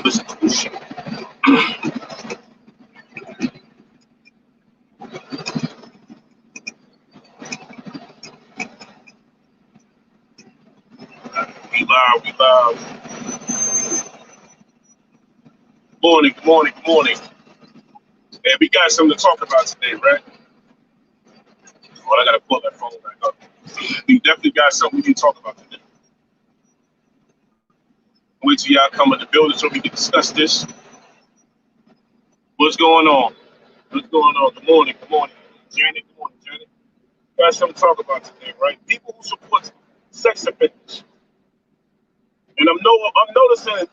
Listen to this shit. We live, we live. Morning, good morning, good morning. And we got something to talk about today, right? Well, I gotta pull that phone back up. We definitely got something we can talk about today. Wait till y'all come in the building so we can discuss this. What's going on? What's going on? Good morning, Janet. Good morning, Janet. Got something to talk about today, right? People who support sex offenders. And I'm noticing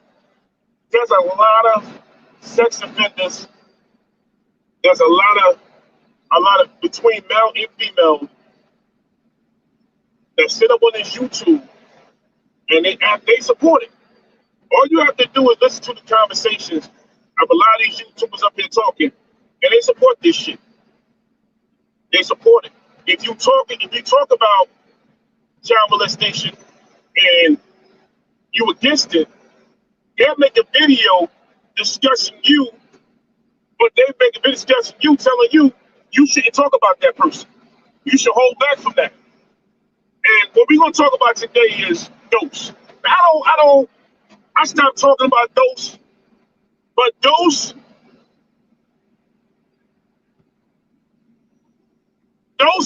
there's a lot of sex offenders. There's a lot of between male and female that sit up on this YouTube and they support it. All you have to do is listen to the conversations of a lot of these YouTubers up here talking, and they support this shit. They support it. If you talk about child molestation and you against it, they'll make a video discussing you, but they make a video discussing you, telling you you shouldn't talk about that person. You should hold back from that. And what we're gonna talk about today is dose. I stopped talking about dose, but dose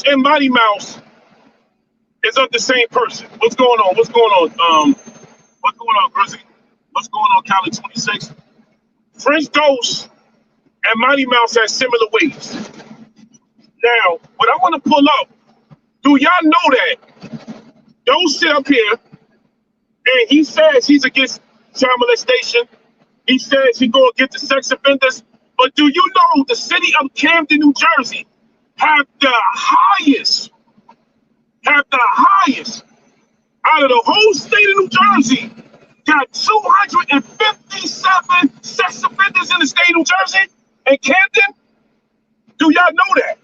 and Mighty Mouse is of the same person. What's going on? What's going on? What's going on, Grizzly? What's going on, Cali 26? French Dose and Mighty Mouse has similar ways. Now, what I want to pull up, do y'all know that Dose sit up here and he says he's against child molestation. He says he's going to get the sex offenders. But do you know the city of Camden, New Jersey, have the highest out of the whole state of New Jersey, got 257 sex offenders in the state of New Jersey and Camden? Do y'all know that?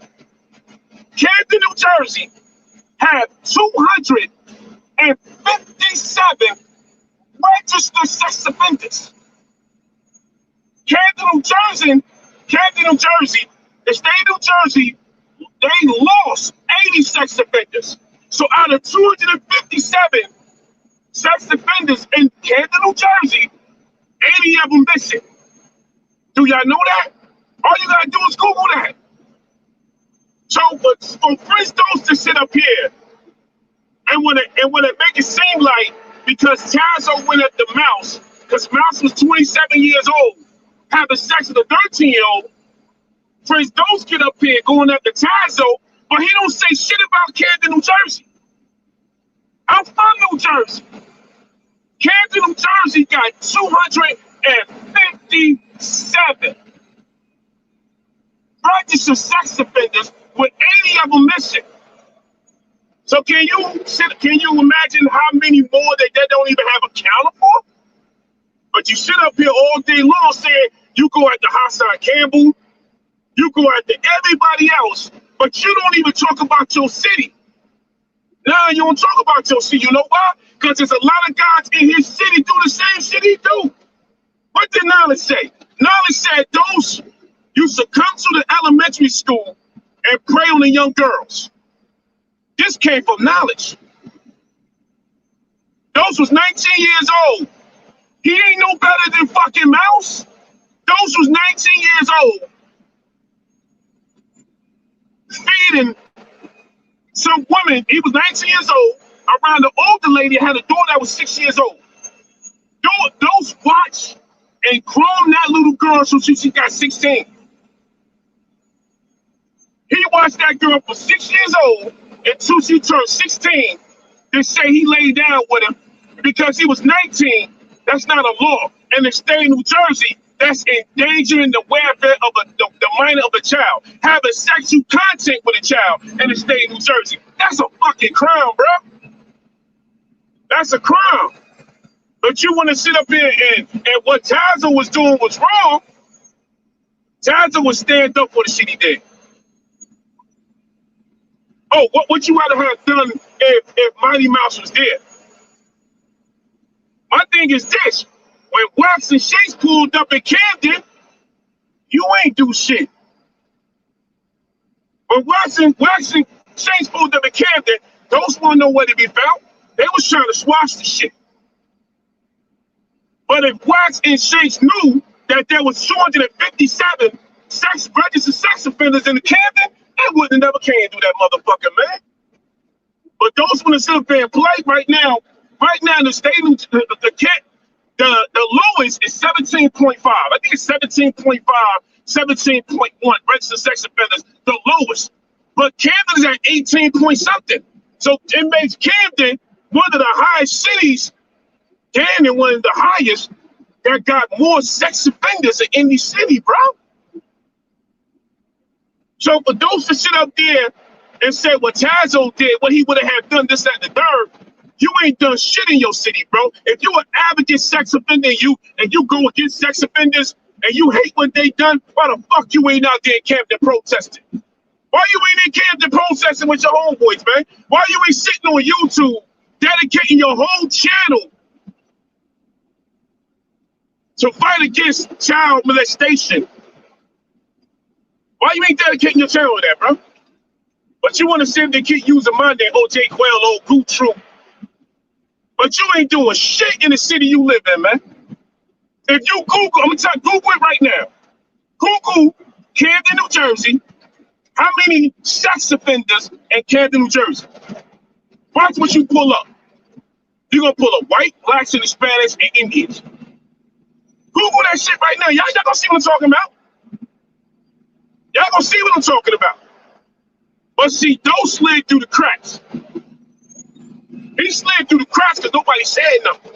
Camden, New Jersey have 257 registered sex offenders. Camden, New Jersey, the state of New Jersey, they lost 80 sex offenders. So out of 257 sex offenders in Camden, New Jersey, 80 of them missing. Do y'all know that? All you gotta do is Google that. So for Prince Dose to sit up here and when it make it seem like because Tazo went at the Mouse, because Mouse was 27 years old, having sex with a 13-year-old, Prince Dose get up here going at the Tazo, but he don't say shit about Camden, New Jersey. I'm from New Jersey. Camden, New Jersey got 257 registered sex offenders with 80 of them missing. So can you imagine how many more that they don't even have accounted for? But you sit up here all day long saying you go after Hassan Campbell, you go after everybody else, but you don't even talk about your city. Now you don't talk about your city. You know why? Because there's a lot of guys in his city do the same shit he do. What did Knowledge say? Knowledge said those used to come to the elementary school and prey on the young girls. This came from Knowledge. Dose was 19 years old. He ain't no better than fucking Mouse. Dose was 19 years old. Feeding some woman, he was 19 years old, around the older lady had a daughter that was 6 years old. Those watch and grown that little girl so she got 16. He watched that girl for 6 years old until she turned 16. They say he laid down with him because he was 19. That's not a law. In the state of New Jersey, that's endangering the welfare of the minor of a child. Having sexual contact with a child in the state of New Jersey. That's a fucking crime, bro. That's a crime. But you want to sit up here and what Tazo was doing was wrong. Tazo would stand up for the shit he did. Oh, what would you rather have done if Mighty Mouse was there? My thing is this: when Wax and Shakes pulled up in Camden, you ain't do shit. When Wax and Shakes pulled up in Camden, those weren't nowhere to be found. They was trying to swash the shit. But if Wax and Shakes knew that there was 257 registered sex offenders in the Camden, they wouldn't have never came through that motherfucker, man. But those want to sit up there and play right now. Right now, the state, the lowest is 17.5. I think it's 17.5, 17.1 registered sex offenders, the lowest. But Camden is at 18 point something. So it makes Camden one of the highest cities, and one of the highest that got more sex offenders in any city, bro. So for those to sit up there and say what Tazo did, what he would have done, this, that, and the third, you ain't done shit in your city, bro. If you an advocate sex offender and you go against sex offenders and you hate what they done, why the fuck you ain't out there in Camden protesting? Why you ain't in Camden protesting with your homeboys, man? Why you ain't sitting on YouTube dedicating your whole channel to fight against child molestation? Why you ain't dedicating your channel to that, bro? But you want to sit there and keep using my name, OJ Quayle, old Goot Troop. But you ain't doing shit in the city you live in, man. If you Google, I'm gonna tell Google it right now. Google Camden, New Jersey. How many sex offenders in Camden, New Jersey? Watch what you pull up. You're gonna pull up white, blacks, and Hispanics and Indians. Google that shit right now. Y'all gonna see what I'm talking about. Y'all gonna see what I'm talking about. But see, those slid through the cracks. He slid through the cracks because nobody said nothing.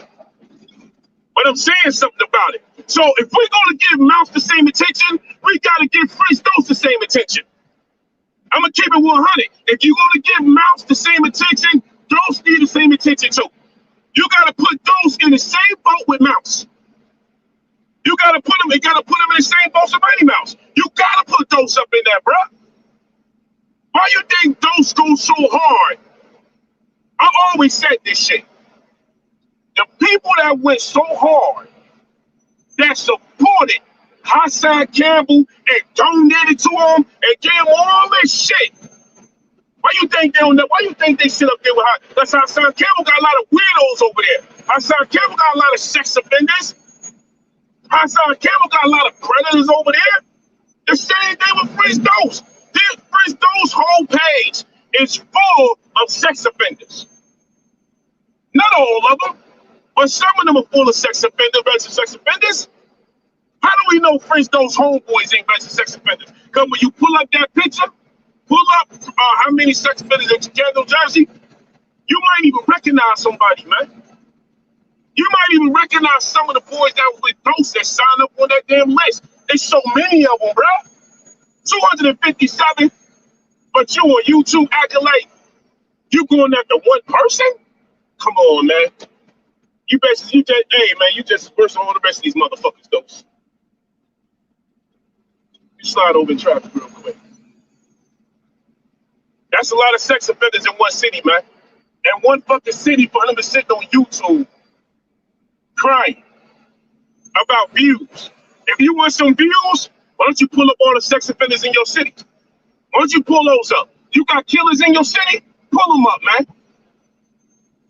But I'm saying something about it. So if we're gonna give Mouse the same attention, we gotta give Freeze Dose the same attention. I'm gonna keep it 100. If you're gonna give Mouse the same attention, Dose need the same attention too. You gotta put Dose in the same boat with Mouse. You gotta put him in the same boat with Mighty Mouse. You gotta put Dose up in there, bro. Why you think Dose goes so hard? I always said this shit. The people that went so hard, that supported Hassan Campbell and donated to him and gave him all this shit. Why you think they don't know? Why you think they sit up there with her? That's Hassan Campbell got a lot of weirdos over there. Hassan Campbell got a lot of sex offenders. Hassan Campbell got a lot of predators over there. The same thing with Freeze Dose. Freeze Dose whole page is full of sex offenders. Not all of them, but some of them are full of sex offenders, registered sex offenders. How do we know Freeze Dose homeboys ain't registered sex offenders? Because when you pull up that picture, pull up how many sex offenders in Camden, New Jersey, you might even recognize somebody, man. You might even recognize some of the boys that was with Dose that signed up on that damn list. There's so many of them, bro. 257, but you on YouTube acting like you going after one person? Come on, man. You just, hey, man, you just worse than all the rest of these motherfuckers, Dose. You slide over in traffic real quick. That's a lot of sex offenders in one city, man. And one fucking city for them to sit on YouTube crying about views. If you want some views, why don't you pull up all the sex offenders in your city? Why don't you pull those up? You got killers in your city? Pull them up, man.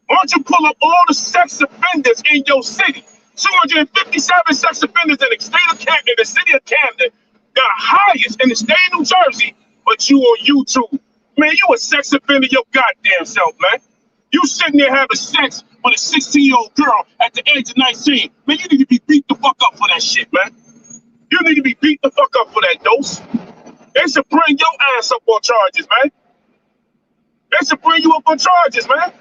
Why don't you pull up all the sex offenders in your city? 257 sex offenders in the state of Camden, the city of Camden, the highest in the state of New Jersey, but you on YouTube. Man, you a sex offender your goddamn self, man. You sitting there having sex with a 16-year-old girl at the age of 19. Man, you need to be beat the fuck up for that shit, man. You need to be beat the fuck up for that, Dose. They should bring your ass up on charges, man. They should bring you up on charges, man.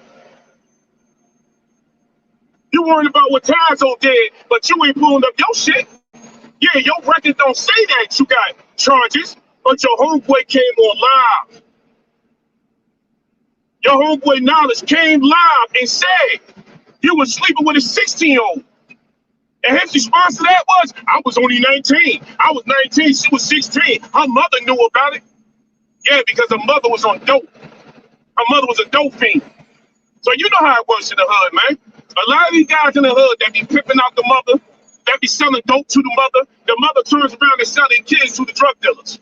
You worried about what Tazo did, but you ain't pulling up your shit. Yeah, your record don't say that you got charges, but your homeboy came on live. Your homeboy Knowledge came live and said you were sleeping with a 16-year-old. And his response to that was, I was only 19. I was 19, she was 16. Her mother knew about it. Yeah, because her mother was on dope. Her mother was a dope fiend. So you know how it works in the hood, man. A lot of these guys in the hood that be pimping out the mother, that be selling dope to the mother turns around and sell their kids to the drug dealers.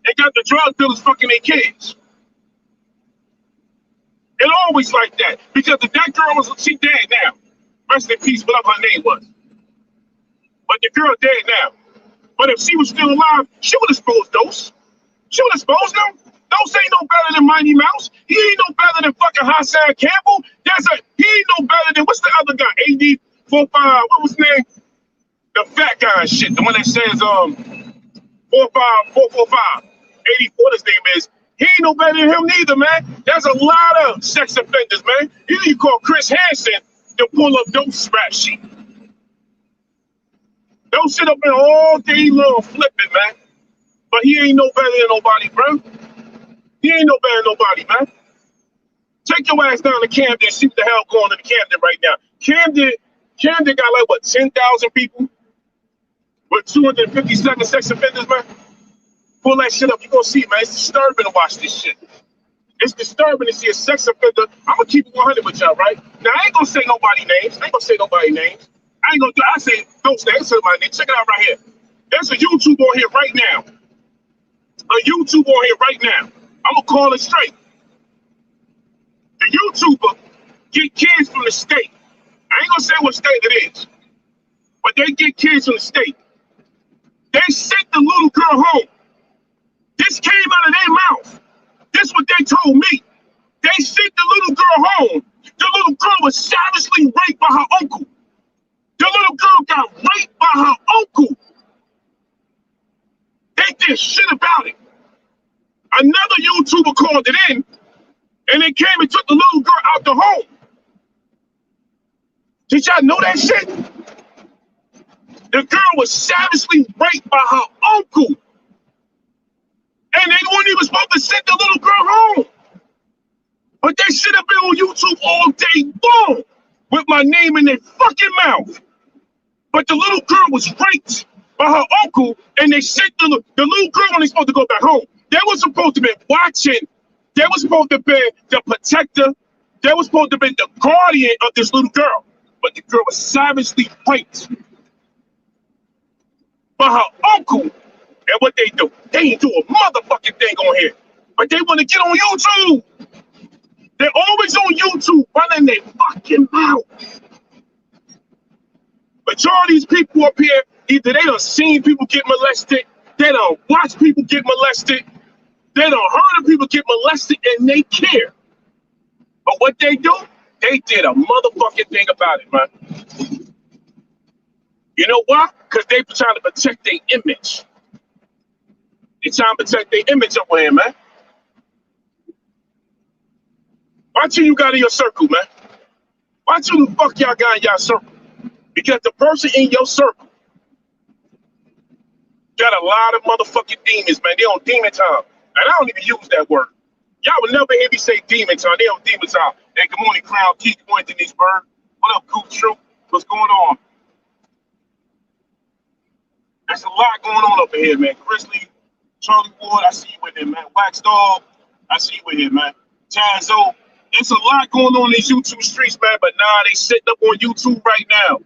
They got the drug dealers fucking their kids. It always like that. Because if that girl was, she dead now. Rest in peace, whatever her name was. But the girl dead now. But if she was still alive, she would expose those. She would expose them. Those ain't no better than Mighty Mouse. He ain't no better than fucking Hassan Campbell. He ain't no better than, what's the other guy? AD45, what was his name? The fat guy and shit. The one that says 45445. 84, his name is. He ain't no better than him neither, man. There's a lot of sex offenders, man. You need to call Chris Hansen to pull up those rap sheet. Don't sit up there all day long flipping, man. But he ain't no better than nobody, bro. He ain't no better than nobody, man. Take your ass down to Camden and see what the hell going on in Camden right now. Camden got like, what, 10,000 people with 257 sex offenders, man? Pull that shit up, you gonna see, man. It's disturbing to watch this shit. It's disturbing to see a sex offender. I'm gonna keep it 100 with y'all, right? Now, I ain't gonna say nobody names. I ain't gonna say nobody names. I ain't gonna do, I say those names, say my name. Check it out right here. There's a YouTube on here right now. A YouTube on here right now. I'm gonna call it straight. The YouTuber get kids from the state. I ain't gonna say what state it is, but they get kids from the state. They sent the little girl home. This came out of their mouth. This what they told me. They sent the little girl home. The little girl was savagely raped by her uncle. The little girl got raped by her uncle. They did shit about it. Another YouTuber called it in, and they came and took the little girl out the home. Did y'all know that shit? The girl was savagely raped by her uncle. And they weren't even supposed to send the little girl home. But they should have been on YouTube all day long with my name in their fucking mouth. But the little girl was raped by her uncle, and they sent the little girl when they supposed to go back home. They were supposed to be watching. They were supposed to be the protector. They were supposed to be the guardian of this little girl. But the girl was savagely raped by her uncle. And what they do? They ain't do a motherfucking thing on here. But they want to get on YouTube. They're always on YouTube running their fucking mouth. Majority of these people up here, either they done seen people get molested, they done watched people get molested, they done heard of people get molested, and they care. But what they do, they did a motherfucking thing about it, man. You know why? Because they trying to protect their image. They trying to protect their image up here, man. Watch who you got in your circle, man. Watch who the fuck y'all got in y'all circle. Because the person in your circle got a lot of motherfucking demons, man. They on demon time. And I don't even use that word. Y'all would never hear me say demon time. They on demon time. Hey, good morning, Crown Keith, good morning, Denise Bird. What up, Goof Troop? What's going on? There's a lot going on up in here, man. Grizzly, Charlie Ward, I see you with him, man. Wax Dog, I see you with him, man. Tazzo, there's a lot going on in these YouTube streets, man, but nah, they sitting up on YouTube right now.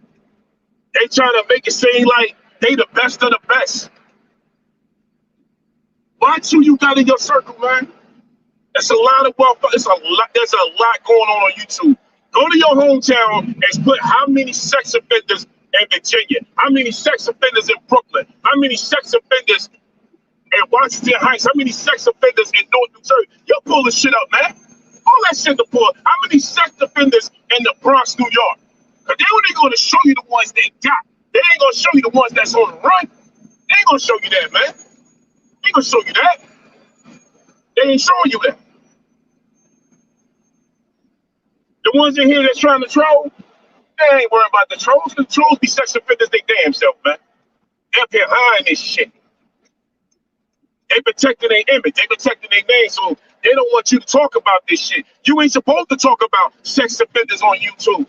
They trying to make it seem like they the best of the best. Watch who you got in your circle, man. There's a lot of there's a lot going on YouTube. Go to your hometown and put how many sex offenders in Virginia, how many sex offenders in Brooklyn, how many sex offenders in Washington Heights, how many sex offenders in North New Jersey. You'll pull this shit up, man. All that shit to pull. How many sex offenders in the Bronx, New York? Because they only going to show you the ones they got. They ain't going to show you the ones that's on the run. They ain't going to show you that, man. They ain't going to show you that. They ain't showing you that. The ones in here that's trying to troll, they ain't worrying about the trolls. The trolls be sex offenders they damn self, man. They're behind this shit. They protecting their image. They protecting their name, so they don't want you to talk about this shit. You ain't supposed to talk about sex offenders on YouTube.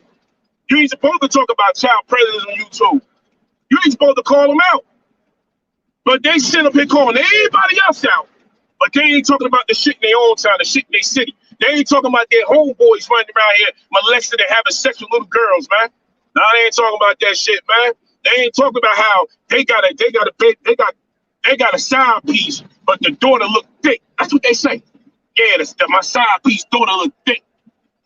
You ain't supposed to talk about child predators on YouTube. You ain't supposed to call them out. But they sit up here calling everybody else out. But they ain't talking about the shit in their own town, the shit in their city. They ain't talking about their homeboys running around here molesting and having sex with little girls, man. Nah, they ain't talking about that shit, man. They ain't talking about how they got a side piece, but the daughter look thick. That's what they say. Yeah, my side piece daughter look thick.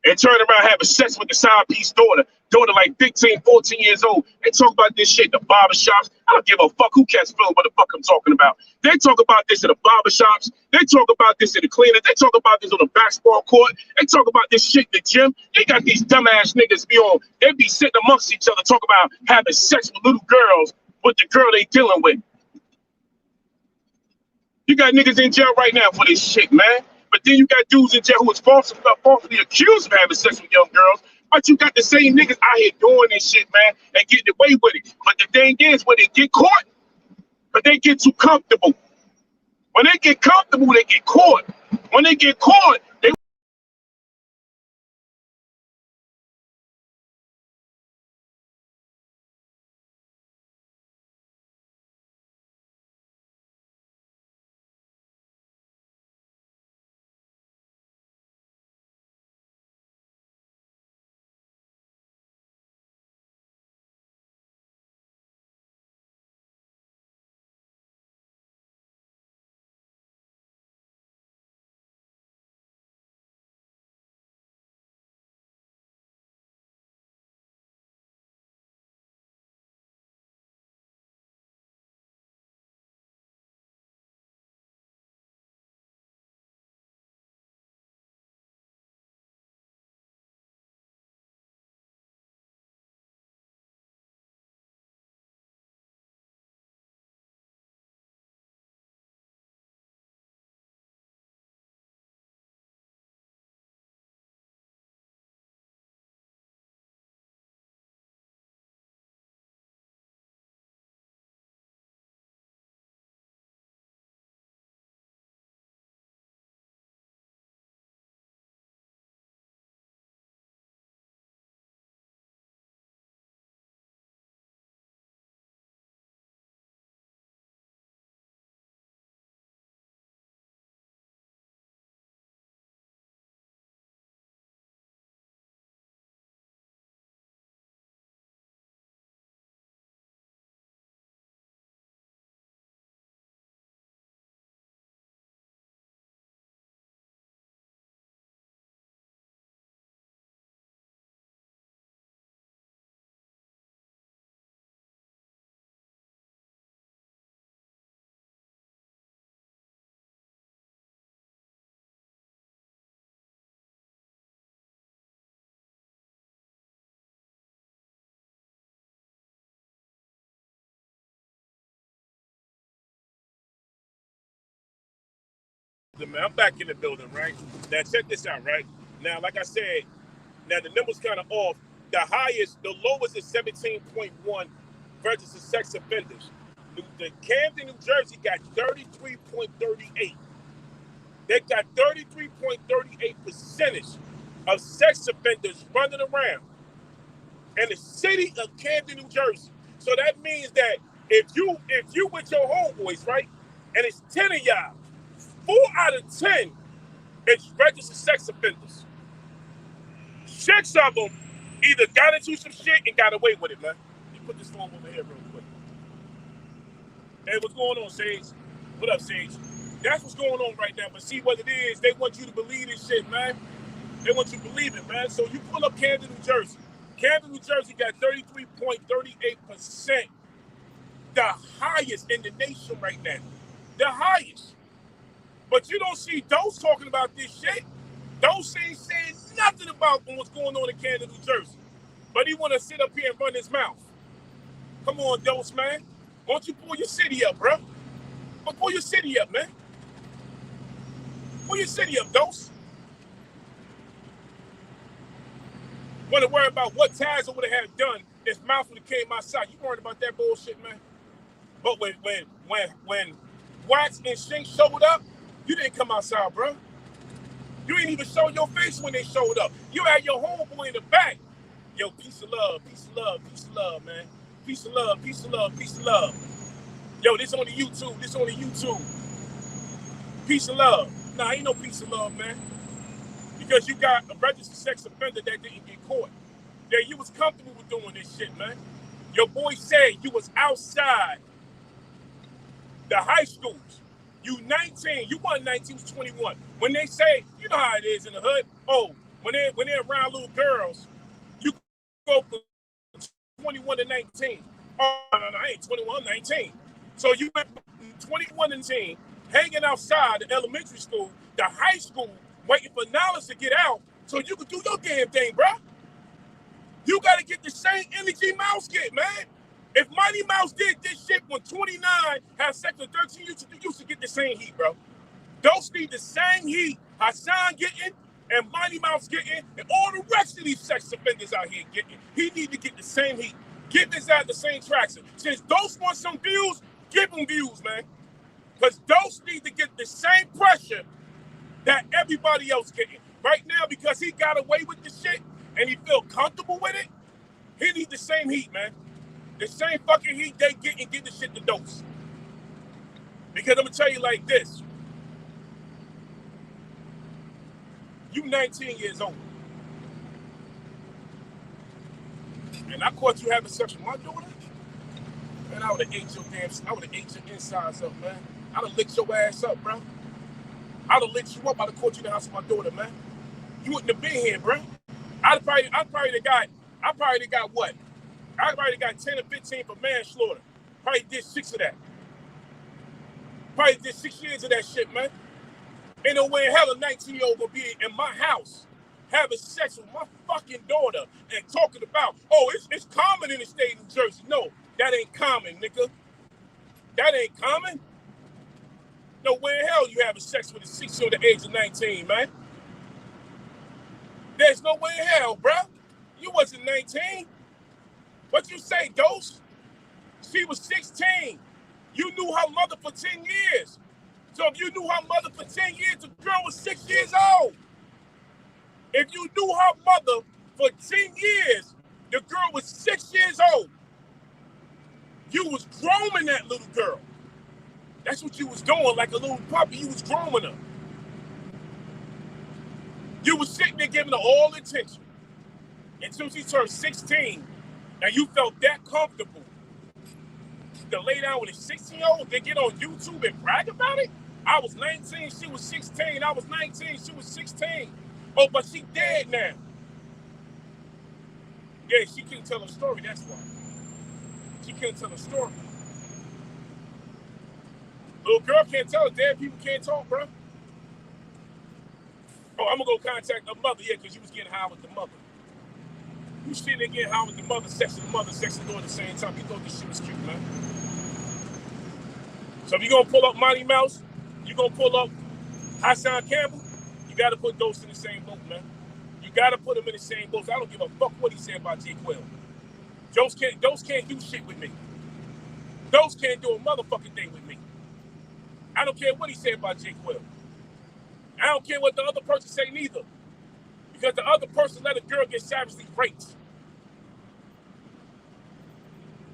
And turn around having sex with the side piece daughter like 15, 14 years old. They talk about this shit in the barbershops. I don't give a fuck who catch film what the fuck I'm talking about. They talk about this in the barbershops. They talk about this in the cleaners. They talk about this on the basketball court. They talk about this shit in the gym. They got these dumbass niggas they be sitting amongst each other talking about having sex with little girls with the girl they dealing with. You got niggas in jail right now for this shit, man. But then you got dudes in jail who was falsely accused of having sex with young girls. But you got the same niggas out here doing this shit, man, and getting away with it. But the thing is, when they get caught, but they get too comfortable. When they get comfortable, they get caught. When they get caught, they man, I'm back in the building, right? Now check this out, right? Now, like I said, now the number's kind of off. The lowest is 17.1 registered sex offenders. The Camden, New Jersey got 33.38. They got 33.38% of sex offenders running around in the city of Camden, New Jersey. So that means that if you with your homeboys, right, and it's 10 of y'all, 4 out of 10 is registered sex offenders. 6 of them either got into some shit and got away with it, man. Let me put this phone over here real quick. Hey, what's going on, Sage? What up, Sage? That's what's going on right now. But see what it is, they want you to believe this shit, man. They want you to believe it, man. So you pull up Camden, New Jersey. Camden, New Jersey got 33.38%. The highest in the nation right now. The highest. But you don't see those talking about this shit. Those ain't saying nothing about what's going on in Camden, New Jersey. But he want to sit up here and run his mouth. Come on, Dose, man. Why don't you pull your city up, bro? Pull your city up, man. Pull your city up, Dose. Want to worry about what Taz would have done if Mouth would have came outside. You worried about that bullshit, man? But when Wax and Shink showed up, you didn't come outside, bro. You didn't even show your face when they showed up. You had your homeboy in the back. Yo, peace of love, peace of love, peace of love, man. Peace of love, peace of love, peace of love. Yo, this on the YouTube, this on the YouTube. Peace of love. Nah, ain't no peace of love, man. You because you got a registered sex offender that didn't get caught. That you was comfortable with doing this shit, man. Your boy said you was outside the high schools. You 19, you wasn't 19, you was 21. When they say, you know how it is in the hood, oh, when they're around little girls, you go from 21 to 19. Oh, no, I ain't 21, I'm 19. So you went from 21 to 19, hanging outside the elementary school, the high school, waiting for knowledge to get out so you could do your damn thing, bro. You got to get the same energy Mouse get, man. If Mighty Mouse did this shit when 29 had sex with 13, you used to get the same heat, bro. Those need the same heat Hassan getting and Mighty Mouse getting and all the rest of these sex offenders out here getting. He need to get the same heat. Give this out the same traction. Since those want some views, give them views, man. Because those need to get the same pressure that everybody else getting. Right now, because he got away with the shit and he feel comfortable with it, he need the same heat, man. The same fucking heat they get and give the shit to dose. Because I'm gonna tell you like this. You 19 years old. And I caught you having sex with my daughter. Man, I would have ate your insides up, man. I'd have licked your ass up, bro. I'd have licked you up. I'd have caught you in the house with my daughter, man. You wouldn't have been here, bro. I probably got what? I probably got 10 or 15 for manslaughter. Probably did 6 of that. Probably did 6 years of that shit, man. Ain't no way in hell a 19-year-old gonna be in my house having sex with my fucking daughter and talking about, oh, it's common in the state of New Jersey. No, that ain't common, nigga. That ain't common. No way in hell you having sex with a 6-year-old at the age of 19, man. There's no way in hell, bro. You wasn't 19. What you say, Dose? She was 16. You knew her mother for 10 years. So if you knew her mother for 10 years, the girl was 6 years old. If you knew her mother for 10 years, the girl was 6 years old. You was grooming that little girl. That's what you was doing, like a little puppy. You was grooming her. You was sitting there giving her all attention until she turned 16, and you felt that comfortable to lay down with a 16-year-old, then get on YouTube and brag about it? I was 19, she was 16. I was 19, she was 16. Oh, but she dead now. Yeah, she couldn't tell her story, that's why. She couldn't tell her story. Little girl can't tell her, dead people can't talk, bro. Oh, I'm gonna go contact the mother, yeah, because you was getting high with the mother. You sitting there getting high with the mother, sex with the mother, sex and daughter at the same time. You thought this shit was cute, man. So if you're gonna pull up Mighty Mouse, you're gonna pull up Hassan Campbell, you gotta put those in the same boat, man. You gotta put them in the same boat. I don't give a fuck what he said about J. Quill. Those can't do shit with me. Those can't do a motherfucking thing with me. I don't care what he said about J. Quill. I don't care what the other person say neither. Because the other person let a girl get savagely raped.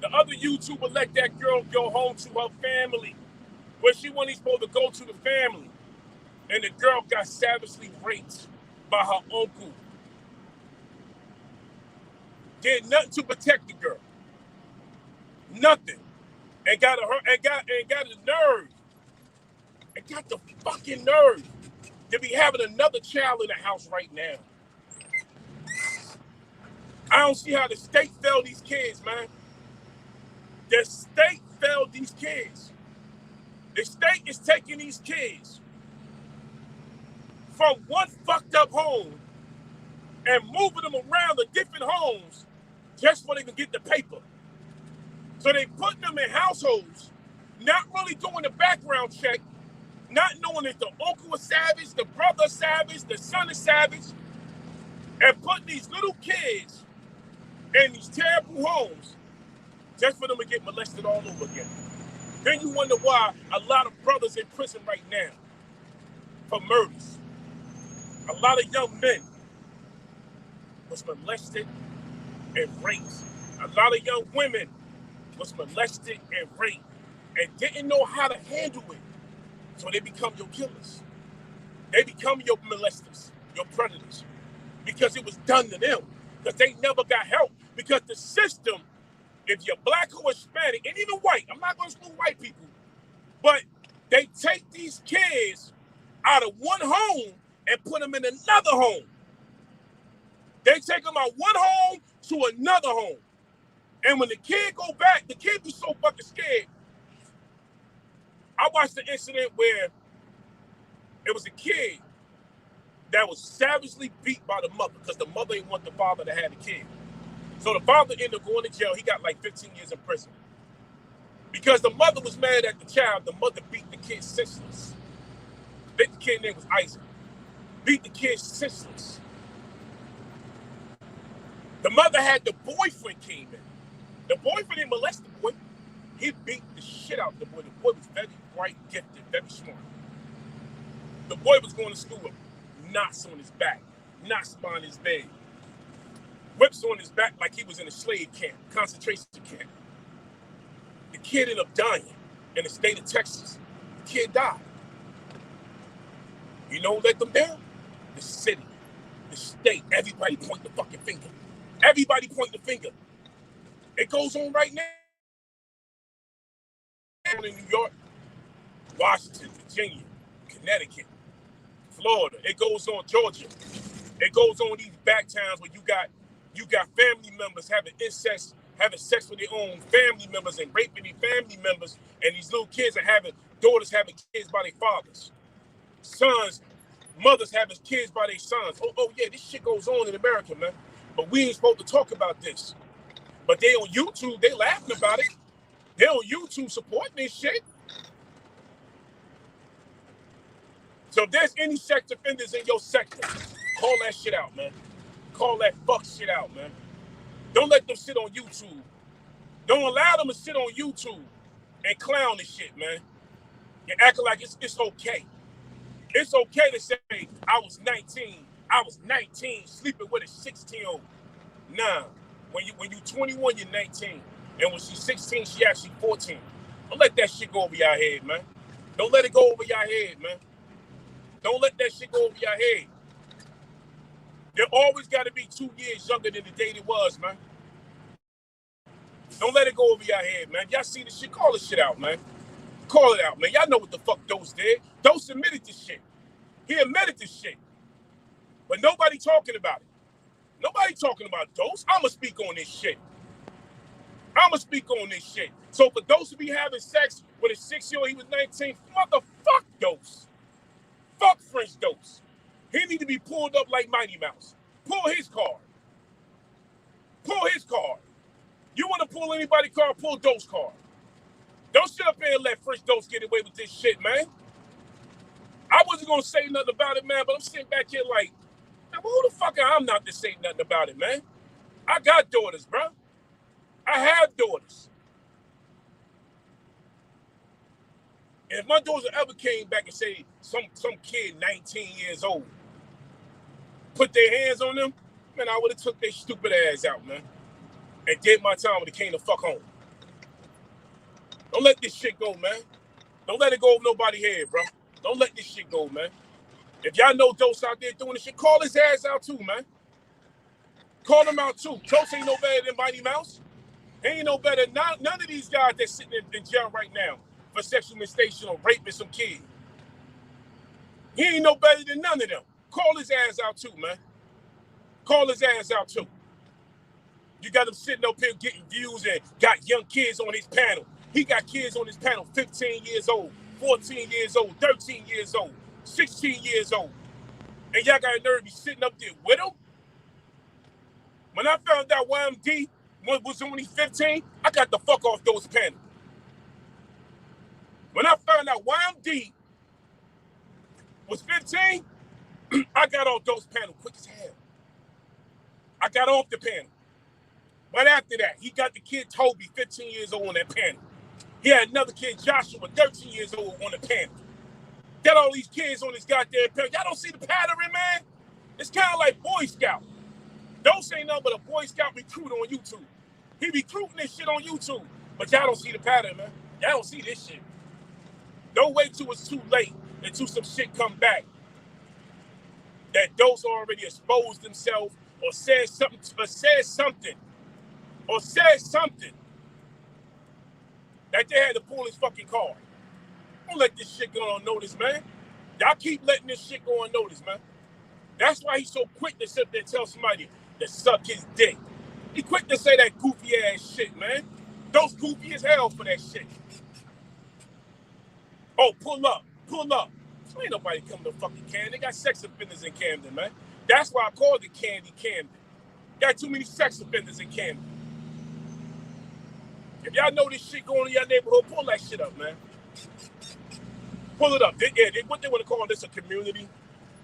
The other YouTuber let that girl go home to her family where she wasn't supposed to go to the family. And the girl got savagely raped by her uncle. Did nothing to protect the girl. Nothing. And got the nerve. And got the fucking nerve to be having another child in the house right now. I don't see how the state failed these kids, man. The state failed these kids. The state is taking these kids from one fucked up home and moving them around to different homes just so they can get the paper. So they put them in households, not really doing the background check, not knowing if the uncle is savage, the brother is savage, the son is savage, and putting these little kids in these terrible homes just for them to get molested all over again. Then you wonder why a lot of brothers in prison right now for murders. A lot of young men was molested and raped. A lot of young women was molested and raped and didn't know how to handle it. So they become your killers. They become your molesters. your predators, because it was done to them, because they never got help. Because the system, if you're black or Hispanic, and even white, I'm not going to exclude white people, but they take these kids out of one home and put them in another home. They take them out one home to another home. And when the kid go back, the kid be so fucking scared. I watched the incident where it was a kid that was savagely beat by the mother because the mother didn't want the father to have the kid. So the father ended up going to jail. He got like 15 years in prison. Because the mother was mad at the child, the mother beat the kid senseless. The kid's name was Isaac. Beat the kid senseless. The mother had the boyfriend came in. The boyfriend didn't molest the boy. He beat the shit out of the boy. The boy was very bright, gifted, very smart. The boy was going to school with knots on his back, knots on his bed, whips on his back like he was in a slave camp, concentration camp. The kid ended up dying in the state of Texas. The kid died. You know who let them down? The city, the state. Everybody point the fucking finger. Everybody point the finger. It goes on right now. In New York, Washington, Virginia, Connecticut, Florida. It goes on Georgia. It goes on these back towns where you got family members having incest, having sex with their own family members and raping their family members, and these little kids are having daughters having kids by their fathers, sons, mothers having kids by their sons. Oh yeah, this shit goes on in America, man. But we ain't supposed to talk about this. But they on YouTube, they laughing about it. They on YouTube supporting this shit. So if there's any sex offenders in your sector, call that shit out, man. Call that fuck shit out, man. Don't let them sit on YouTube. Don't allow them to sit on YouTube and clown this shit, man. And acting like it's okay. It's okay to say, I was 19 sleeping with a 16-year-old. Nah, when you 21, you're 19. And when she's 16, she actually 14. Don't let that shit go over your head, man. Don't let it go over your head, man. Don't let that shit go over your head. There always got to be 2 years younger than the date it was, man. Don't let it go over your head, man. Y'all see this shit, call this shit out, man. Call it out, man. Y'all know what the fuck Dose did. Dose admitted this shit. He admitted this shit. But nobody talking about it. Nobody talking about Dose. I'ma speak on this shit. So for Dose to be having sex with a 6-year-old, he was 19, motherfuck Dose. Fuck French Dose. He need to be pulled up like Mighty Mouse. Pull his card. You want to pull anybody's card, pull Dose card. Don't sit up here and let French Dose get away with this shit, man. I wasn't going to say nothing about it, man, but I'm sitting back here like, now, who the fuck am I not to say nothing about it, man? I got daughters, bro. I have daughters. And if my daughter ever came back and say some kid 19 years old put their hands on them, man, I would have took their stupid ass out, man, and gave my time when they came the fuck home. Don't let this shit go, man. Don't let it go over nobody's head, bro. Don't let this shit go, man. If y'all know Dose out there doing this shit, call his ass out too, man. Call him out too. Dose ain't no better than Mighty Mouse. He ain't no better. None of these guys that's sitting in jail right now for sexual molestation or raping some kid. He ain't no better than none of them. Call his ass out too, man. Call his ass out too. You got him sitting up here getting views and got young kids on his panel. He got kids on his panel 15 years old, 14 years old, 13 years old, 16 years old. And y'all got a nerve to be sitting up there with him? When I found out YMD was only 15, I got the fuck off those panels. When I found out YMD was 15, I got off those panels quick as hell. I got off the panel. But after that, he got the kid Toby, 15 years old, on that panel. He had another kid, Joshua, 13 years old, on the panel. Got all these kids on this goddamn panel. Y'all don't see the pattern, man? It's kind of like Boy Scout. Don't say nothing but a Boy Scout recruit on YouTube. He recruiting this shit on YouTube. But y'all don't see the pattern, man. Y'all don't see this shit. Don't wait till it's too late until some shit come back that those already exposed themselves or said something that they had to pull his fucking card. Don't let this shit go unnoticed, man. Y'all keep letting this shit go unnoticed, man. That's why he's so quick to sit there and tell somebody to suck his dick. He quick to say that goofy ass shit, man. Those goofy as hell for that shit. Oh, pull up. So ain't nobody coming to fucking Camden. They got sex offenders in Camden, man. That's why I called it Candy Camden. Got too many sex offenders in Camden. If y'all know this shit going on in your neighborhood, pull that shit up, man. Pull it up. What they want to call this, a community?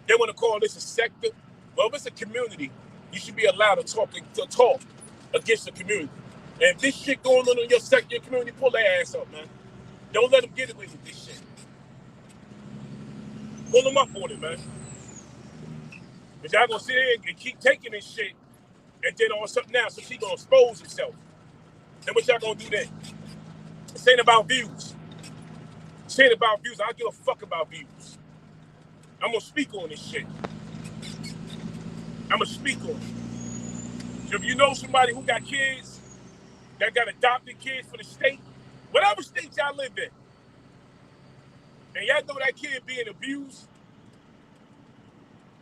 They want to call this a sector? Well, if it's a community, you should be allowed to talk against the community. And if this shit going on in your sector, your community, pull that ass up, man. Don't let them get away with this shit. Pull them up on it, man. Because y'all gonna sit here and keep taking this shit, and then all of a sudden now, so she gonna expose himself. Then what y'all gonna do then? This ain't about views. This ain't about views. I don't give a fuck about views. I'm gonna speak on this shit. I'm gonna speak on it. So if you know somebody who got kids, that got adopted kids for the state, whatever state y'all live in, and y'all know that kid being abused,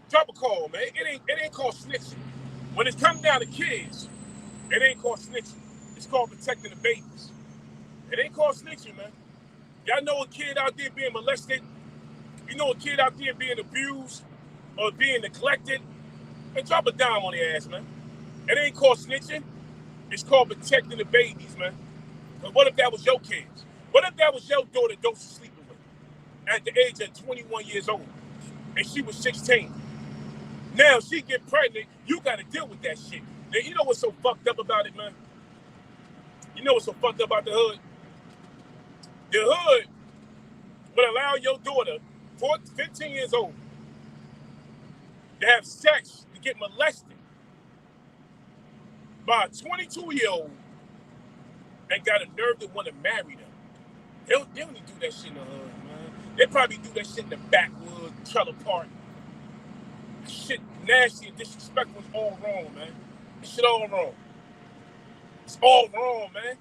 drop a call, man. It ain't called snitching. When it comes down to kids, it ain't called snitching. It's called protecting the babies. It ain't called snitching, man. Y'all know a kid out there being molested. You know a kid out there being abused or being neglected. And drop a dime on their ass, man. It ain't called snitching. It's called protecting the babies, man. But what if that was your kids? What if that was your daughter that was sleeping with at the age of 21 years old and she was 16? Now she get pregnant, you got to deal with that shit. Now, you know what's so fucked up about it, man? You know what's so fucked up about the hood? The hood would allow your daughter, 15 years old, to have sex, to get molested by a 22-year-old and got a nerve to want to marry them. They don't even do that shit in the hood, man. They probably do that shit in the backwoods, trailer park. Shit nasty and disrespectful is all wrong, man. This shit all wrong. It's all wrong, man.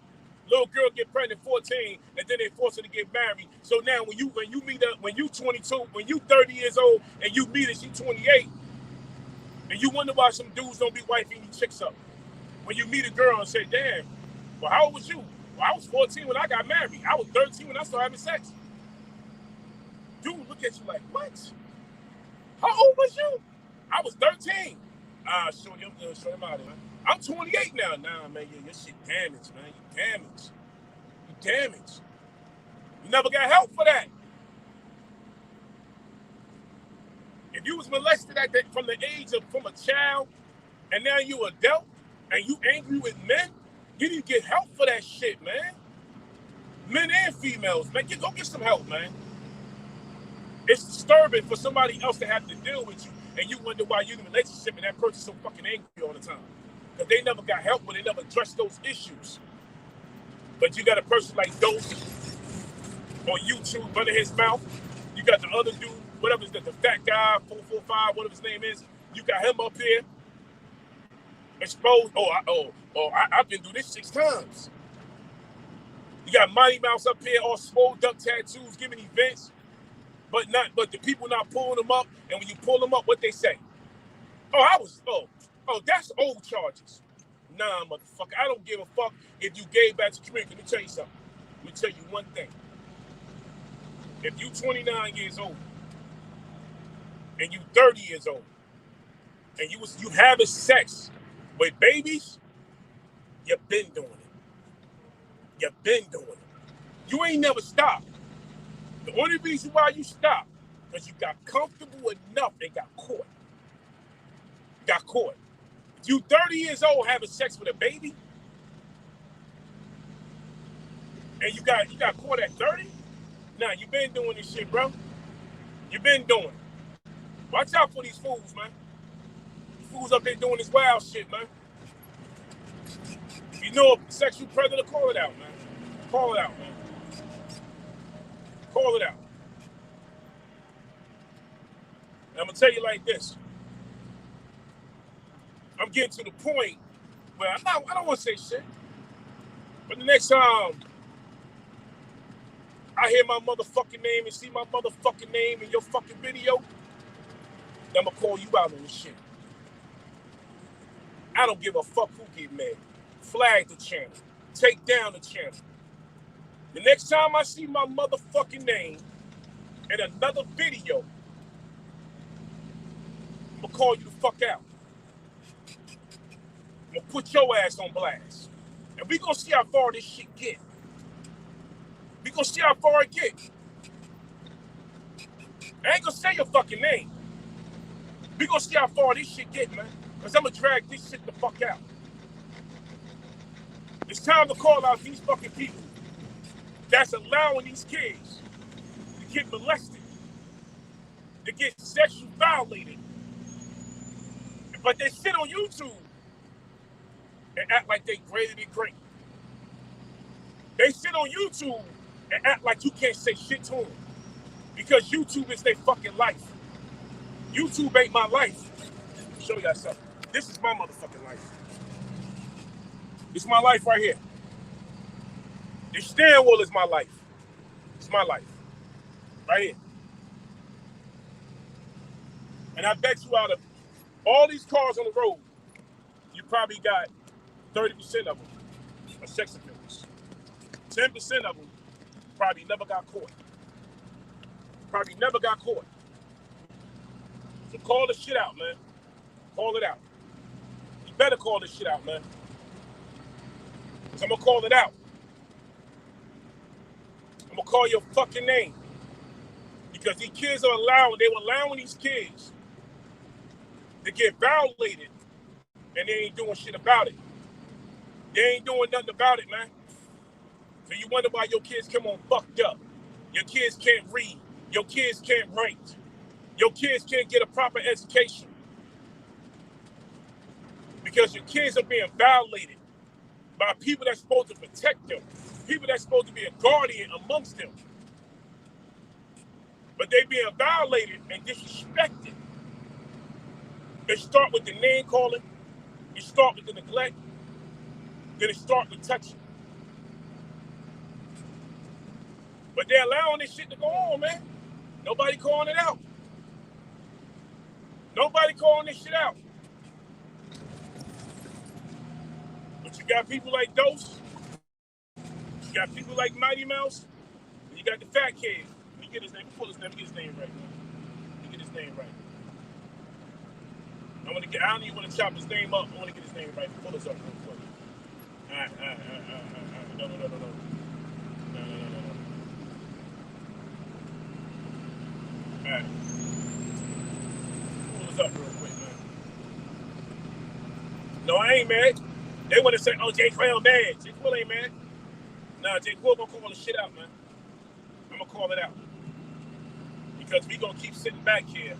Little girl get pregnant 14, and then they force her to get married. So now when you meet her, when you 22, when you 30 years old, and you meet her, she 28, and you wonder why some dudes don't be wifing these chicks up. When you meet a girl and say, damn, well, how old was you? Well, I was 14 when I got married. I was 13 when I started having sex. Dude, look at you like, what? How old was you? I was 13. Shorty, I'm good. Shorty, I'm out of here, man. I'm 28 now. Nah, man, your shit damaged, man. You damaged. You damaged. You never got help for that. If you was molested from the age of from a child, and now you adult, and you angry with men, you didn't get help for that shit, man. Men and females, man. Go get some help, man. It's disturbing for somebody else to have to deal with you, and you wonder why you're in a relationship and that person's so fucking angry all the time. Because they never got help, but they never addressed those issues. But you got a person like Dose on YouTube running his mouth. You got the other dude, whatever the fat guy, 445, whatever his name is. You got him up here exposed. I've been through this 6 times. You got Mighty Mouse up here, all swole up tattoos, giving events, but the people not pulling them up. And when you pull them up, what they say? That's old charges. Nah, motherfucker, I don't give a fuck if you gave back to the community. Let me tell you something. Let me tell you one thing. If you 29 years old and you 30 years old and you having sex with babies, you've been doing it. You've been doing it. You ain't never stopped. The only reason why you stopped because you got comfortable enough and got caught. Got caught. If you 30 years old having sex with a baby and you got caught at 30, nah, you been doing this shit, bro. You been doing it. Watch out for these fools, man. These fools up there doing this wild shit, man. If you know a sexual predator, call it out, man. Call it out, man. Call it out. And I'm going to tell you like this. I'm getting to the point where I don't want to say shit. But the next time I hear my motherfucking name and see my motherfucking name in your fucking video, I'm gonna call you out on this shit. I don't give a fuck who get mad. Flag the channel. Take down the channel. The next time I see my motherfucking name in another video, I'm gonna call you the fuck out. I'm gonna put your ass on blast. And we gonna see how far this shit get. We gonna see how far it get. I ain't gonna say your fucking name. We gonna see how far this shit get, man. Cause I'm gonna drag this shit the fuck out. It's time to call out these fucking people that's allowing these kids to get molested, to get sexually violated. But they sit on YouTube and act like they greater than great. They sit on YouTube and act like you can't say shit to them. Because YouTube is their fucking life. YouTube ain't my life. Let me show y'all something. This is my motherfucking life. It's my life right here. The steering wheel is my life. It's my life. Right here. And I bet you out of all these cars on the road, you probably got 30% of them are sex offenders. 10% of them probably never got caught. Probably never got caught. So call this shit out, man. Call it out. You better call this shit out, man. So I'm gonna call it out. I'm gonna call your fucking name. Because these kids are they were allowing these kids to get violated and they ain't doing shit about it. They ain't doing nothing about it, man. So you wonder why your kids come on fucked up. Your kids can't read. Your kids can't write. Your kids can't get a proper education. Because your kids are being violated by people that's supposed to protect them. People that's supposed to be a guardian amongst them. But they being violated and disrespected. They start with the name calling. You start with the neglect. Then it start with touching. But they're allowing this shit to go on, man. Nobody calling it out. Nobody calling this shit out. But you got people like Dose. You got people like Mighty Mouse. And you got the fat kid. Let me get his name. Pull his name. Get his name right now. Let me get his name right. I don't even want to chop his name up. I want to get his name right. Pull this up real quick. All right. No. All right. Pull this up real quick, man. No, I ain't mad. They want to say, oh, J. Quill mad. J. Quill ain't mad. Nah, J. Quill gonna call the shit out, man. I'm gonna call it out. Because we gonna keep sitting back here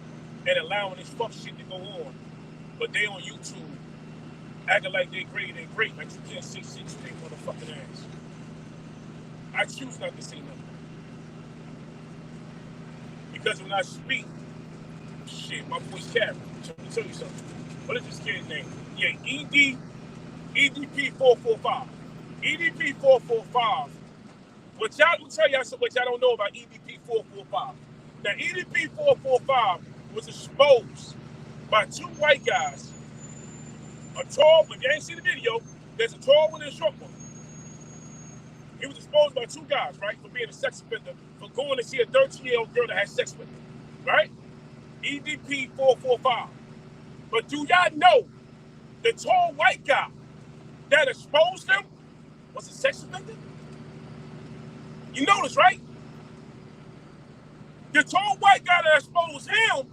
and allowing this fuck shit to go on. But they on YouTube acting like they great, like you can't say shit to their motherfucking ass. I choose not to say nothing. Because when I speak, shit, my voice carries. Let me tell you something. What is this kid's name? Yeah, EDP445. EDP445. What y'all will tell y'all something what y'all don't know about EDP445. Now, EDP445 was exposed by two white guys. A tall one, you ain't seen the video, there's a tall one and a short one. He was exposed by two guys, right, for being a sex offender, for going to see a 13-year-old girl that had sex with him, right? EDP445. But do y'all know the tall white guy that exposed him was a sex offender? You notice, right? The tall white guy that exposed him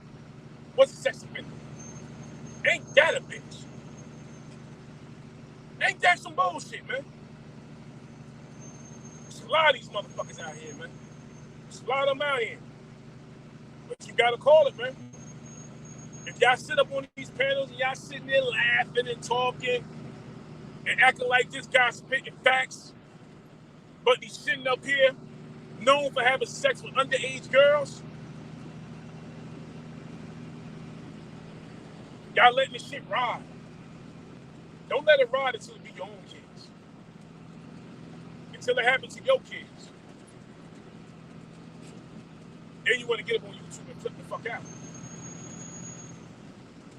was a sex offender. Ain't that a bitch? Ain't that some bullshit, man? There's a lot of these motherfuckers out here, man. There's a lot of them out here. But you gotta call it, man. If y'all sit up on these panels and y'all sitting there laughing and talking and acting like this guy's spitting facts, but he's sitting up here known for having sex with underage girls, y'all letting this shit ride. Don't let it ride until it be your own kids. Until it happens to your kids. Then you want to get up on YouTube and flip the fuck out.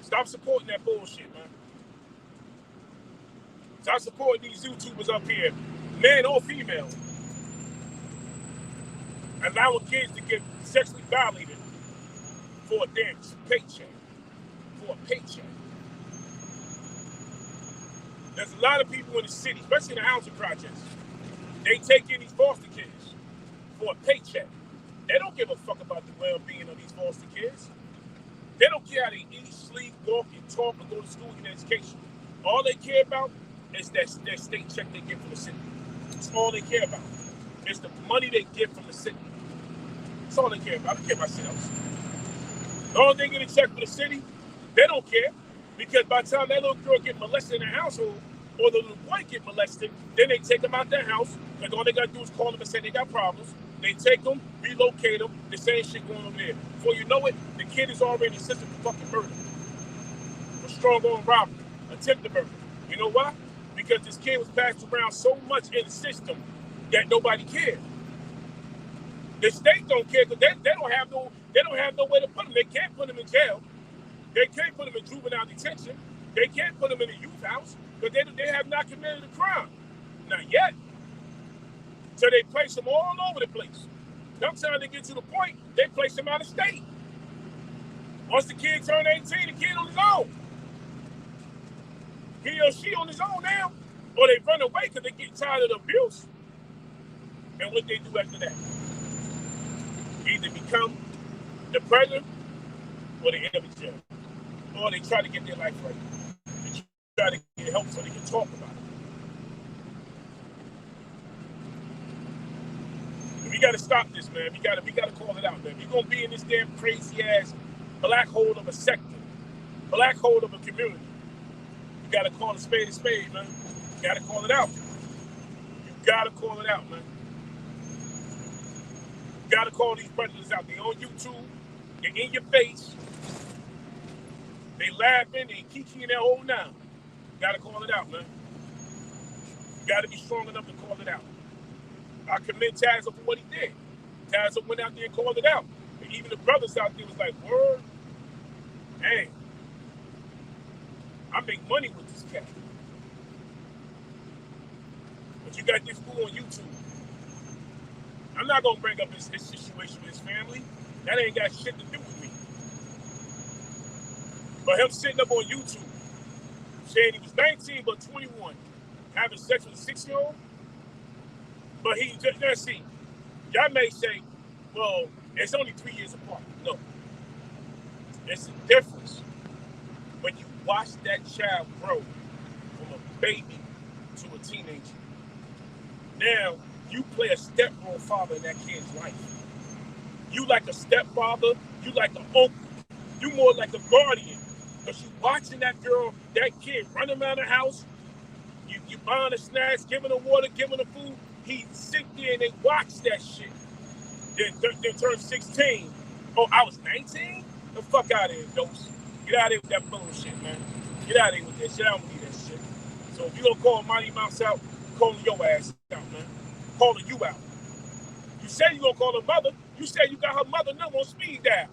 Stop supporting that bullshit, man. Stop supporting these YouTubers up here, man or female, allowing kids to get sexually violated for a damn paycheck. For a paycheck. There's a lot of people in the city, especially in the housing projects. They take in these foster kids for a paycheck. They don't give a fuck about the well-being of these foster kids. They don't care how they eat, sleep, walk, and talk, and go to school and get education. All they care about is that state check they get from the city. That's all they care about. It's the money they get from the city. That's all they care about. I don't care about shit else. The only thing getting checked for the city, they don't care. Because by the time that little girl get molested in the household, or the little boy get molested, then they take them out their house, and all they got to do is call them and say they got problems. They take them, relocate them, the same shit going on there. Before you know it, the kid is already in the system for fucking murder. For strong-arm robbery, attempted murder. You know why? Because this kid was passed around so much in the system that nobody cared. The state don't care because they don't have no way to put them. They can't put them in jail. They can't put them in juvenile detention. They can't put them in a youth house because they have not committed a crime. Not yet. So they place them all over the place. Sometimes they get to the point, they place them out of state. Once the kid turn 18, the kid on his own. He or she on his own now. Or they run away because they get tired of the abuse. And what they do after that? Either become the predator or they end up in jail. Or they try to get their life right. They try to get help so they can talk about it. We got to stop this, man. We got to call it out, man. We're going to be in this damn crazy-ass black hole of a sector. Black hole of a community. You got to call a spade, man. You got to call it out. You got to call it out, man. You got to call these predators out. They on YouTube. They're in your face. They laughing. They kikiing their whole now. You got to call it out, man. You got to be strong enough to call it out. I commend Tazza for what he did. Tazza went out there and called it out. And even the brothers out there was like, word, hey, I make money with this cat. But you got this fool on YouTube. I'm not going to bring up his situation with his family. That ain't got shit to do with me. But him sitting up on YouTube, saying he was 19 but 21, having sex with a 6-year-old, but he just, let's see, y'all may say, well, it's only 3 years apart. No. It's a difference when you watch that child grow from a baby to a teenager. Now, you play a step-role father in that kid's life. You like a stepfather, you like an uncle, you more like a guardian. Because you watching that girl, that kid running around the house, you buying the snacks, giving her water, giving her food. He sit there and they watch that shit. Then turn 16. Oh, I was 19? The fuck out of here, Dose. Get out of here with that bullshit, man. Get out of here with that shit. I don't need that shit. So if you don't call Mighty Mouse out, calling your ass out, man. Calling you out. You said you gonna call her mother. You said you got her mother number on speed dial.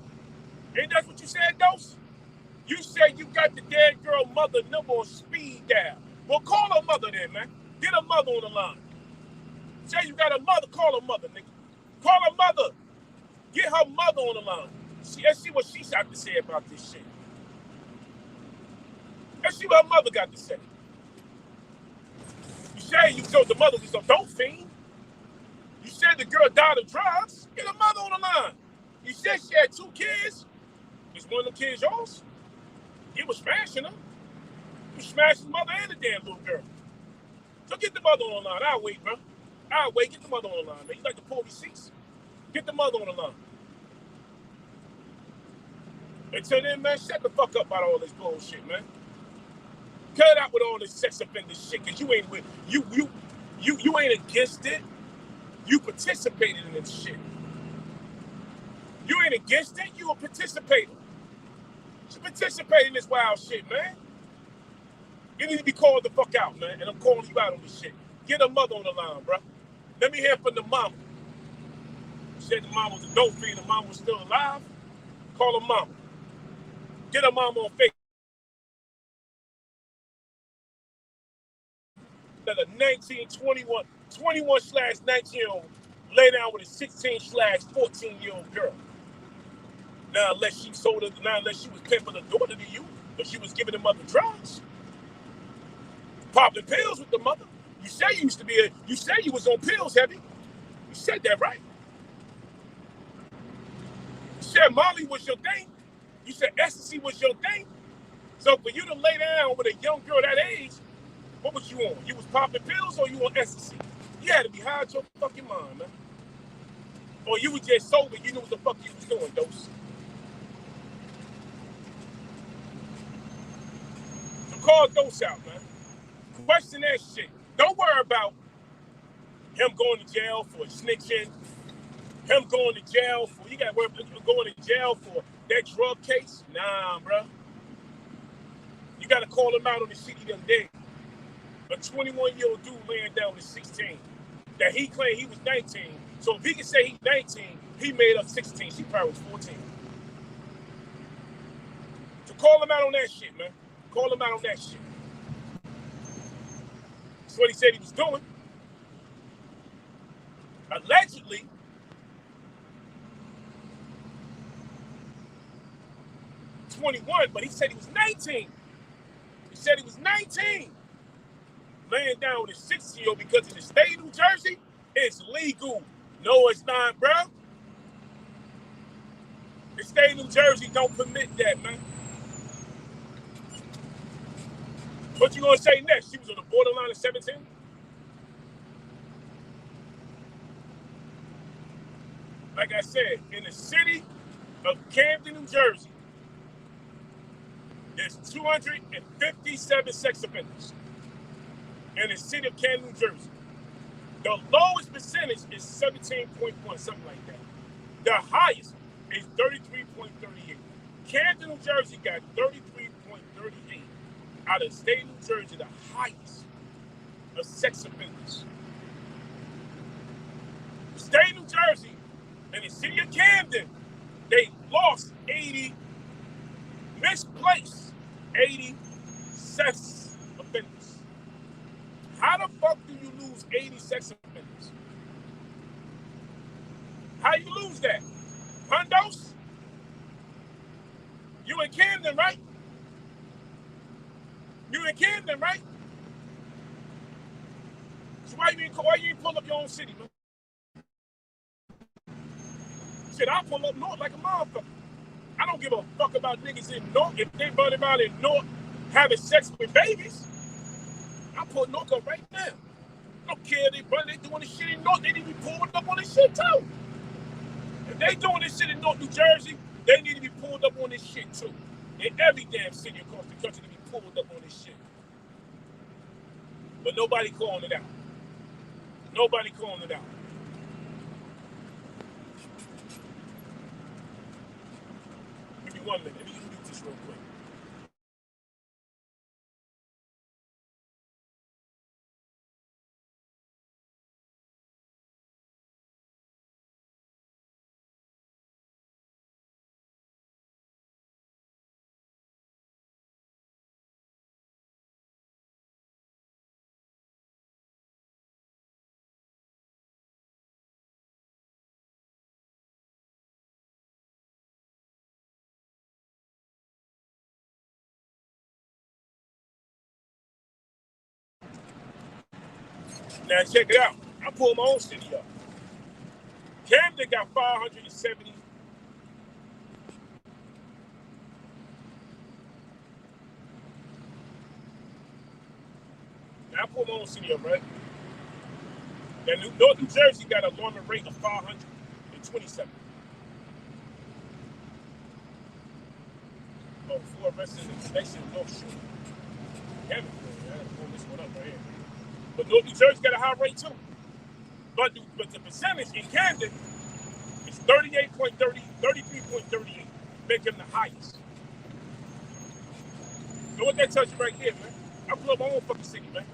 Ain't that what you said, Dose? You said you got the dead girl mother number on speed dial. Well, call her mother then, man. Get her mother on the line. Say you got a mother, call her mother, nigga. Call her mother. Get her mother on the line. Let's see what she's got to say about this shit. Let's see what her mother got to say. You say you told the mother was a dope fiend. You said the girl died of drugs. Get her mother on the line. You said she had 2 kids. Is one of them kids yours? You was smashing her. You smashed his mother and the damn little girl. So get the mother on the line. I'll wait, bro. I'll wait. Get the mother on the line, man. You like to pull receipts? Get the mother on the line. Until then, man, shut the fuck up about all this bullshit, man. Cut it out with all this sex offender shit, cause you ain't with you ain't against it. You participated in this shit. You ain't against it. You a participator. You participate in this wild shit, man. You need to be called the fuck out, man. And I'm calling you out on this shit. Get a mother on the line, bro. Let me hear from the mama. Said the mom was a dope fiend, the mom was still alive. Call her mama. Get her mama on Facebook. Let a 21/19-year-old lay down with a 16/14-year-old girl. Now, unless she was pimping a daughter to you, but she was giving the mother drugs, popping pills with the mother. You say you say you was on pills heavy. You said that, right? You said Molly was your thing. You said ecstasy was your thing. So for you to lay down with a young girl that age, what was you on? You was popping pills or you on ecstasy? You had to be high out your fucking mind, man. Or you was just sober, you knew what the fuck you was doing, Dose. So call Dose out, man. Question that shit. Don't worry about him going to jail for snitching, him going to jail for, you got to worry about going to jail for that drug case. Nah, bro. You got to call him out on the shit he done did. A 21-year-old dude laying down with 16. That he claimed he was 19. So if he can say he's 19, he made up 16. She probably was 14. So call him out on that shit, man. Call him out on that shit. That's what he said he was doing. Allegedly, '21, but he said he was 19. He said he was 19. Laying down with a 16-year-old because in the state of New Jersey, it's legal. No, it's not, bro. The state of New Jersey don't permit that, man. What you gonna say next? She was on the borderline of 17? Like I said, in the city of Camden, New Jersey, there's 257 sex offenders. In the city of Camden, New Jersey. The lowest percentage is 17.1, something like that. The highest is 33.38. Camden, New Jersey got 33.38 out of the state of New Jersey, the highest of sex offenders. The state of New Jersey and the city of Camden, they lost 80, misplaced 80 sex offenders. How the fuck do you lose 80 sex offenders? How you lose that? Hundos? You in Camden, right? You in Camden, right? So why you ain't pull up your own city, man? Shit, I pull up north like a motherfucker. I don't give a fuck about niggas in north. If they run about in north having sex with babies, I pull North up right now. I don't care if they doing this shit in North, they need to be pulled up on this shit too. If they doing this shit in North New Jersey, they need to be pulled up on this shit too. In every damn city across the country to be pulled up on this shit. But nobody calling it out. Nobody calling it out. Give me 1 minute. Let me mute this real quick. Now check it out. I pulled my own city up. Camden got 570. Now I pulled my own city up, right? Now North New Jersey got a alarming rate of 527. Oh, 4 arrested in the connection of North Shore. Camden, I gotta pull this one up right here. But North New Jersey got a high rate too. But the percentage in Camden is 33.38, making them the highest. So what that tells you right here, man? I I pull up my own fucking city, man.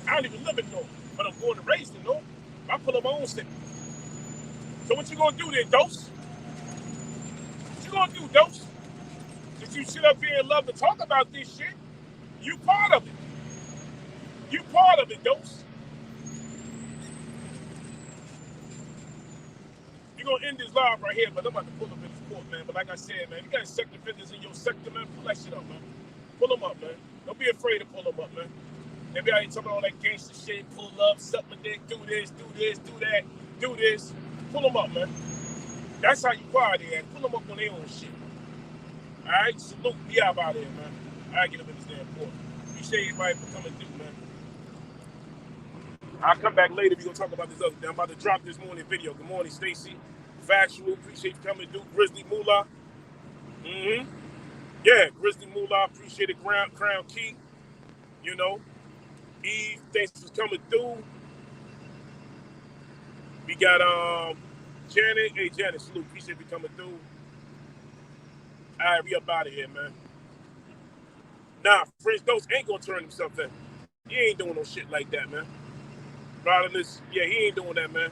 I don't even live in North, but I'm born and raised in North. I pull up my own city. So what you gonna do there, Dose? What you gonna do, Dose? If you sit up here and love to talk about this shit, you part of it. You part of it, Dose. You're gonna end this live right here, but I'm about to pull up in this court, man. But like I said, man, you got sex offenders in your sector, man. Pull that shit up, man. Pull them up, man. Don't be afraid to pull them up, man. They be out here talking all that gangster shit, pull up, suck my dick, do this, do that, do this. Pull them up, man. That's how you party at. Pull them up on their own shit. All right, salute. Be out here, man. All right, get up in this damn court. Appreciate everybody for coming through, man. I'll come back later. We're going to talk about this other thing. I'm about to drop this morning video. Good morning, Stacy. Factual. Appreciate you coming through. Grizzly Moolah. Yeah, Grizzly Moolah. Appreciate it. Crown Key. You know. Eve, thanks for coming through. We got Janet. Hey, Janet, salute. Appreciate you coming through. All right, we up out of here, man. Nah, French Dose ain't going to turn himself in. He ain't doing no shit like that, man. Yeah, he ain't doing that, man.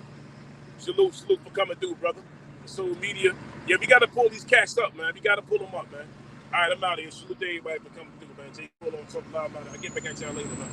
Salute for coming through, brother. Social media. Yeah, we got to pull these cats up, man. We got to pull them up, man. All right, I'm out of here. Salute to everybody for coming through, man. J. Pull on something loud, man. I'll get back at y'all later, man.